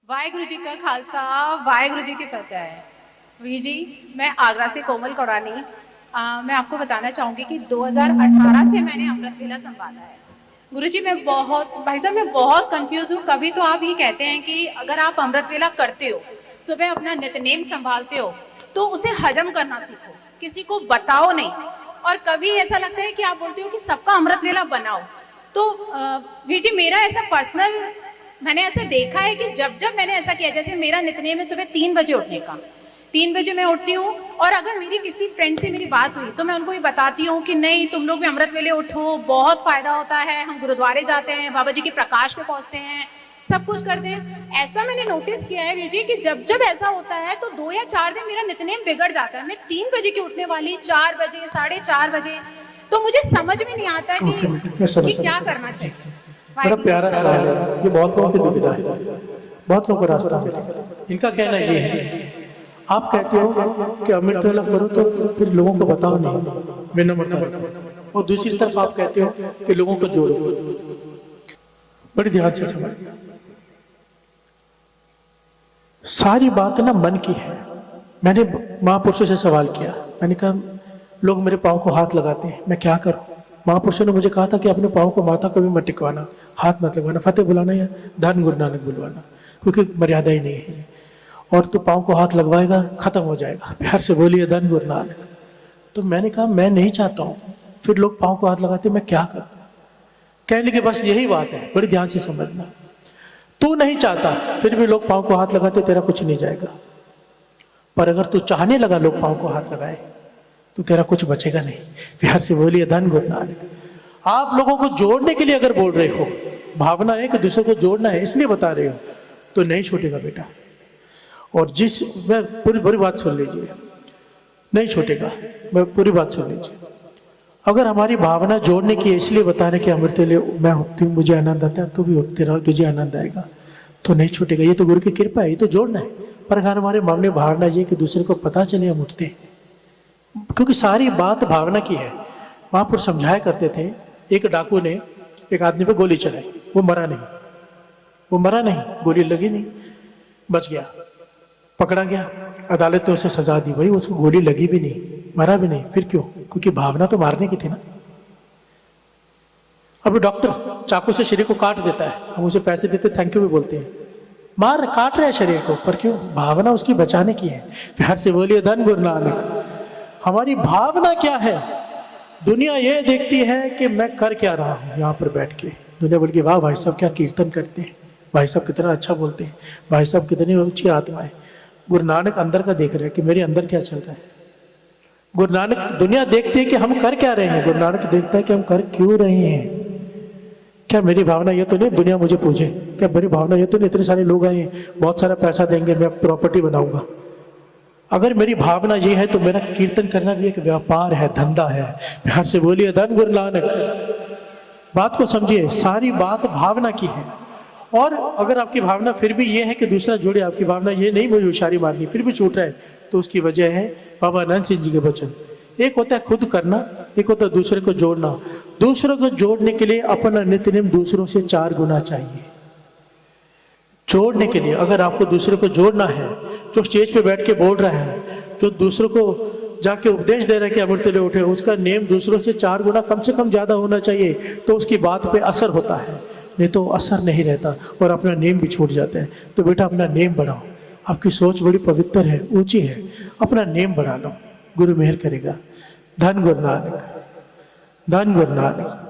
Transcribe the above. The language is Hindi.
वाहेगुरु जी का खालसा वाहेगुरु जी की फतेह। वीर जी, मैं आगरा से कोमल कौड़ानी। मैं आपको बताना चाहूँगी कि 2018 से मैंने अमृत वेला संभाला है। गुरुजी, मैं बहुत कंफ्यूज हूँ। कभी तो आप ये कहते हैं कि अगर आप अमृत वेला करते हो, सुबह अपना नित्यनेम संभालते हो, तो उसे हजम करना सीखो, किसी को बताओ नहीं। और कभी ऐसा लगता है कि आप बोलते हो कि सबका अमृत वेला बनाओ। तो वीर जी, मेरा ऐसा पर्सनल मैंने ऐसे देखा है कि जब जब मैंने ऐसा किया, जैसे मेरा नित्यनेम है सुबह 3 बजे उठने का, 3 बजे मैं उठती हूँ। और अगर मेरी किसी फ्रेंड से मेरी बात हुई तो मैं उनको भी बताती हूँ कि नहीं, तुम लोग भी अमृत वेले उठो, बहुत फायदा होता है। हम गुरुद्वारे जाते हैं, बाबा जी के प्रकाश में पहुंचते हैं, सब कुछ करते हैं। ऐसा मैंने नोटिस किया है वीर जी कि जब जब ऐसा होता है तो 2 या 4 दिन मेरा नित्यनेम बिगड़ जाता है। मैं 3 बजे की उठने वाली 4 बजे 4:30 बजे, तो मुझे समझ में नहीं आता कि क्या करना चाहिए। बड़ा प्यारा सवाल है। ये बहुत लोगों की दुविधा है, बहुत लोगों को रास्ता मिलेगा। इनका कहना ये है, आप कहते हो कि अमृत वेला करो तो फिर लोगों को बताओ नहीं, विनम्रता रखो। और दूसरी तरफ आप कहते हो कि लोगों को जोड़ो। बड़ी ध्यान से समझ, सारी बात ना मन की है। मैंने महापुरुषों से सवाल किया, मैंने कहा लोग मेरे पाँव को हाथ लगाते हैं, मैं क्या करूं? महापुरुषों ने मुझे कहा था कि अपने पाँव को माथा कभी मत टिकवाना, हाथ मत लगवाना, फतेह बुलाना या धन गुरु नानक बुलवाना, क्योंकि मर्यादा ही नहीं है। और तू पाँव को हाथ लगवाएगा, खत्म हो जाएगा। प्यार से बोलिए धन गुरु नानक। तो मैंने कहा मैं नहीं चाहता हूँ फिर लोग पाँव को हाथ लगाते, मैं क्या करूँ? कहने के बस यही बात है, बड़ी ध्यान से समझना। तू नहीं चाहता फिर भी लोग पाँव को हाथ लगाते, तेरा कुछ नहीं जाएगा। पर अगर तू चाहने लगा लोग पाँव को हाथ लगाए तो तेरा कुछ बचेगा नहीं। प्यार से बोलिए धन गुरु नानक। आप लोगों को जोड़ने के लिए अगर बोल रहे हो, भावना है कि दूसरे को जोड़ना है इसलिए बता रहे हो, तो नहीं छूटेगा बेटा। और मैं पूरी बात सुन लीजिए, नहीं छूटेगा। मैं पूरी बात सुन लीजिए। अगर हमारी भावना जोड़ने की इसलिए बता रहे कि अमृत वेले मैं उठती हूँ, मुझे आनंद आता है, तू भी उठते रहो, तुझे आनंद आएगा, तो नहीं छूटेगा। ये तो गुरु की कृपा है, ये तो जोड़ना है। पर अगर हमारे मन में भावना ये कि दूसरे को पता चले हम उठते हैं, क्योंकि सारी बात भावना की है। महापुरुष समझाया करते थे, एक डाकू ने एक आदमी पे गोली चलाई, वो मरा नहीं, गोली लगी नहीं, बच गया, पकड़ा गया, अदालत ने उसे सजा दी। भाई उसको गोली लगी भी नहीं, मरा भी नहीं, फिर क्यों? क्योंकि भावना तो मारने की थी ना। अभी डॉक्टर चाकू से शरीर को काट देता है, हम उसे पैसे देते, थैंक यू भी बोलते हैं, काट रहे हैं शरीर को, पर क्यों? भावना उसकी बचाने की है। प्यार से बोलिए धन गुरु नानक। हमारी भावना क्या है? दुनिया ये देखती है कि मैं कर क्या रहा हूँ यहाँ पर बैठ के। दुनिया बोल के वाह भाई साहब क्या कीर्तन करते हैं, भाई साहब कितना अच्छा बोलते हैं, भाई साहब कितनी ऊंची आत्मा है। गुरु नानक अंदर का देख रहे हैं कि मेरे अंदर क्या चल रहा है। गुरु नानक, दुनिया देखती है कि हम कर क्या रहे हैं, गुरु नानक देखता है कि हम कर क्यों रहे हैं। क्या मेरी भावना ये तो नहीं दुनिया मुझे पूछे? क्या मेरी भावना ये तो नहीं इतने सारे लोग आए, बहुत सारा पैसा देंगे, मैं प्रॉपर्टी बनाऊंगा? अगर मेरी भावना ये है तो मेरा कीर्तन करना भी एक व्यापार है, धंधा है। प्यार से बोलिए धन गुरु नानक। बात को समझिए, सारी बात भावना की है। और अगर आपकी भावना फिर भी ये है कि दूसरा जुड़े, आपकी भावना ये नहीं मुझे होशियारी मारनी, फिर भी छूट रहा है, तो उसकी वजह है बाबा अनंत सिंह जी के वचन। एक होता है खुद करना, एक होता है दूसरे को जोड़ना। दूसरों को जोड़ने के लिए अपना नित्यनेम दूसरों से 4 गुना चाहिए। जोड़ने के लिए अगर आपको दूसरे को जोड़ना है, जो स्टेज पे बैठ के बोल रहा है, जो दूसरों को जाके उपदेश दे रहा है कि अमृत वेले उठे, उसका नेम दूसरों से 4 गुना कम से कम ज़्यादा होना चाहिए, तो उसकी बात पे असर होता है। नहीं तो असर नहीं रहता और अपना नेम भी छूट जाता है। तो बेटा अपना नेम बढ़ाओ, आपकी सोच बड़ी पवित्र है, ऊंची है, अपना नेम बढ़ा लो, गुरु मेहर करेगा। धन गुरु नानक, धन गुरु नानक।